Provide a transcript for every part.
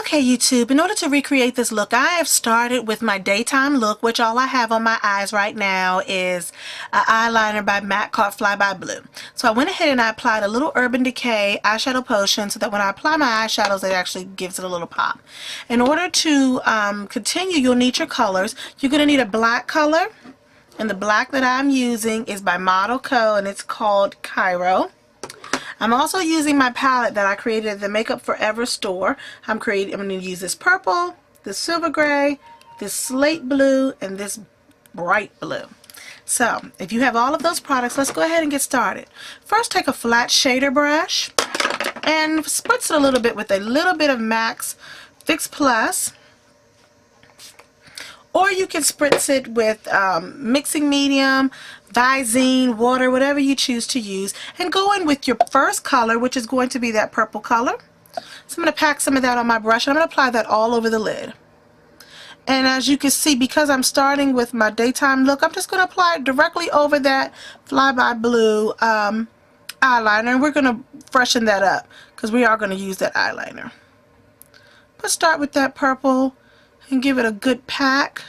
Okay, YouTube, in order to recreate this look, I have started with my daytime look, which all I have on my eyes right now is an eyeliner by MAC called FlyByBlu. So I went ahead and I applied a little Urban Decay eyeshadow potion so that when I apply my eyeshadows, it actually gives it a little pop. In order to continue, you'll need your colors. You're going to need a black color, and the black that I'm using is by Model Co. and it's called Cairo. I'm also using my palette that I created at the Makeup Forever store. I'm going to use this purple, this silver gray, this slate blue, and this bright blue. So, if you have all of those products, let's go ahead and get started. First, take a flat shader brush and spritz it a little bit with a little bit of MAC's Fix Plus. Or you can spritz it with mixing medium, Visine, water, whatever you choose to use. And go in with your first color, which is going to be that purple color. So I'm going to pack some of that on my brush, and I'm going to apply that all over the lid. And as you can see, because I'm starting with my daytime look, I'm just going to apply it directly over that FlyByBlu eyeliner. And we're going to freshen that up because we are going to use that eyeliner. But start with that purple and give it a good pack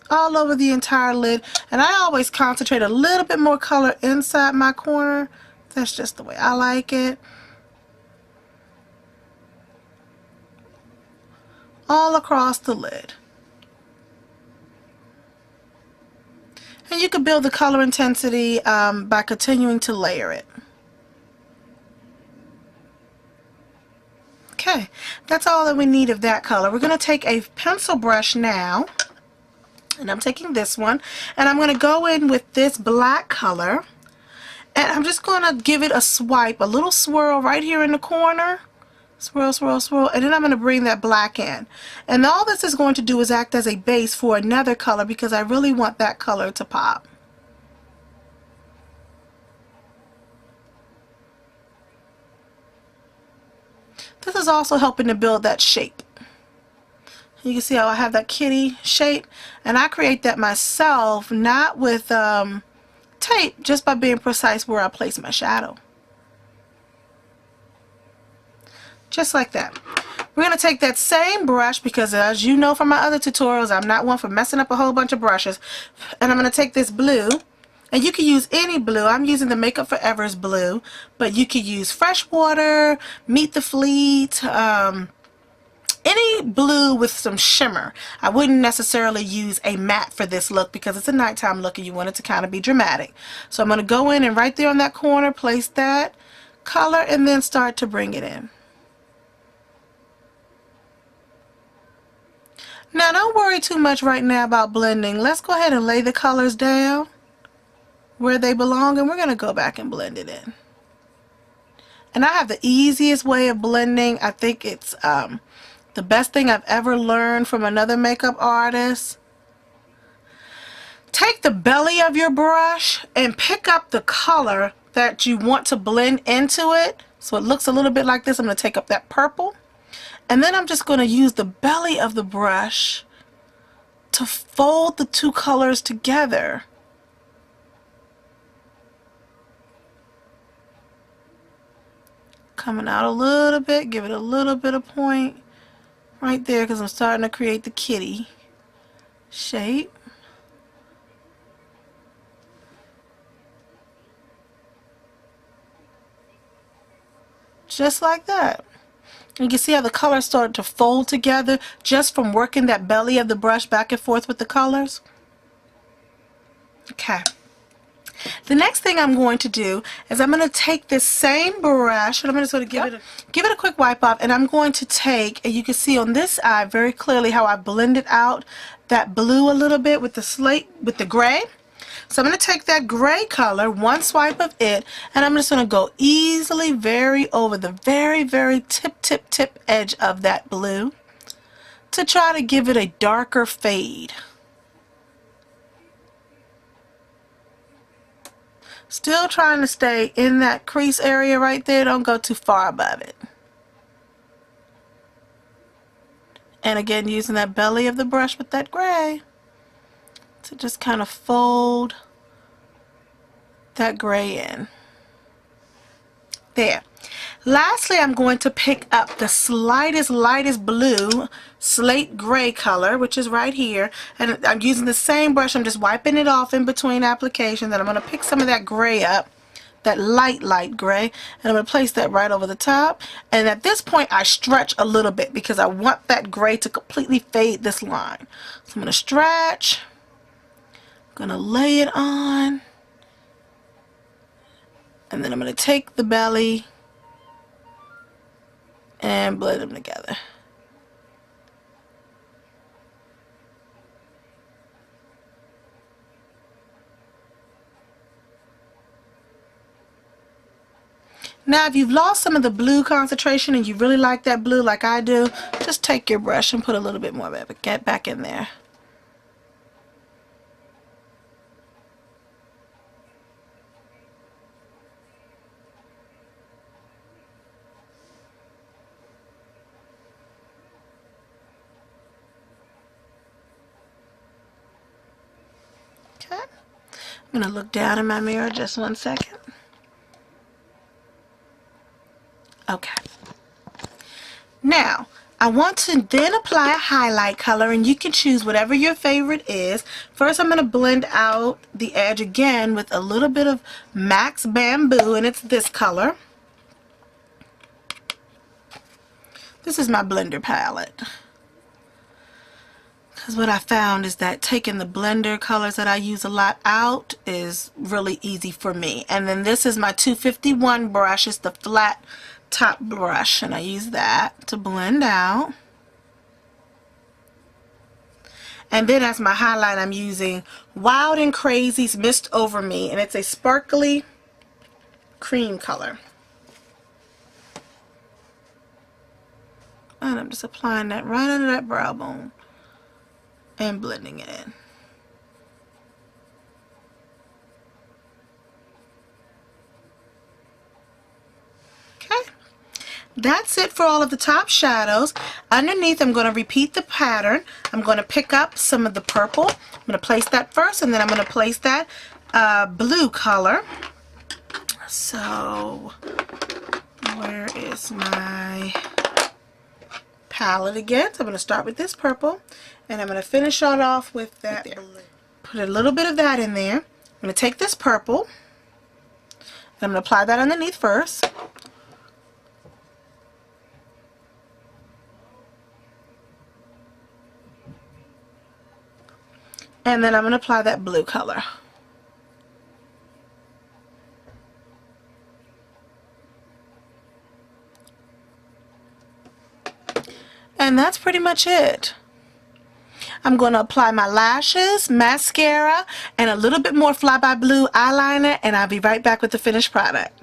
all over the entire lid. And I always concentrate a little bit more color inside my corner. That's just the way I like it. All across the lid. And you can build the color intensity by continuing to layer it. Okay, that's all that we need of that color. We're going to take a pencil brush now, and I'm taking this one, and I'm going to go in with this black color, and I'm just going to give it a swipe, a little swirl right here in the corner. Swirl, swirl, swirl, and then I'm going to bring that black in. And all this is going to do is act as a base for another color because I really want that color to pop. This is also helping to build that shape. You can see how I have that kitty shape, and I create that myself, not with tape, just by being precise where I place my shadow. Just like that. We're going to take that same brush because, as you know from my other tutorials, I'm not one for messing up a whole bunch of brushes, and I'm going to take this blue. And you can use any blue. I'm using the Makeup Forever's blue, but you could use Freshwater, Meet the Fleet, any blue with some shimmer. I wouldn't necessarily use a matte for this look because it's a nighttime look and you want it to kind of be dramatic. So I'm going to go in and right there on that corner, place that color and then start to bring it in. Now don't worry too much right now about blending. Let's go ahead and lay the colors down where they belong, and we're going to go back and blend it in. And I have the easiest way of blending. I think it's the best thing I've ever learned from another makeup artist. Take the belly of your brush and pick up the color that you want to blend into it. So it looks a little bit like this. I'm going to take up that purple. And then I'm just going to use the belly of the brush to fold the two colors together. Coming out a little bit, give it a little bit of point right there because I'm starting to create the kitty shape. Just like that. You can see how the colors started to fold together just from working that belly of the brush back and forth with the colors. Okay. The next thing I'm going to do is I'm going to take this same brush and I'm just going to give it a quick wipe off, and I'm going to take, and you can see on this eye very clearly how I blended out that blue a little bit with the slate, with the gray. So I'm going to take that gray color, one swipe of it, and I'm just going to go easily over the very tip edge of that blue to try to give it a darker fade. Still trying to stay in that crease area right there. Don't go too far above it. And again, using that belly of the brush with that gray to just kind of fold that gray in. There. Lastly, I'm going to pick up the lightest blue slate gray color, which is right here, and I'm using the same brush. I'm just wiping it off in between applications, and I'm going to pick some of that gray up, that light gray, and I'm going to place that right over the top. And at this point I stretch a little bit because I want that gray to completely fade this line. So I'm going to stretch, I'm going to lay it on, and then I'm going to take the belly and blend them together. Now if you've lost some of the blue concentration and you really like that blue like I do, just take your brush and put a little bit more of it. Get back in there. Okay. I'm going to look down in my mirror just 1 second. Okay. Now, I want to then apply a highlight color, and you can choose whatever your favorite is. First, I'm going to blend out the edge again with a little bit of Max Bamboo, and it's this color. This is my blender palette. Because what I found is that taking the blender colors that I use a lot out is really easy for me. And then this is my 251 brush. It's the flat top brush, and I use that to blend out. And then as my highlight, I'm using Wild and Crazy's Mist Over Me, and it's a sparkly cream color. And I'm just applying that right under that brow bone and blending it in. Okay. That's it for all of the top shadows. Underneath, I'm going to repeat the pattern. I'm going to pick up some of the purple. I'm going to place that first, and then I'm going to place that blue color. So, where is my palette again? So I'm going to start with this purple, and I'm going to finish it off with that blue. Put a little bit of that in there. I'm going to take this purple, and I'm going to apply that underneath first. And then I'm going to apply that blue color. And that's pretty much it. I'm going to apply my lashes, mascara, and a little bit more FlyByBlu eyeliner, and I'll be right back with the finished product.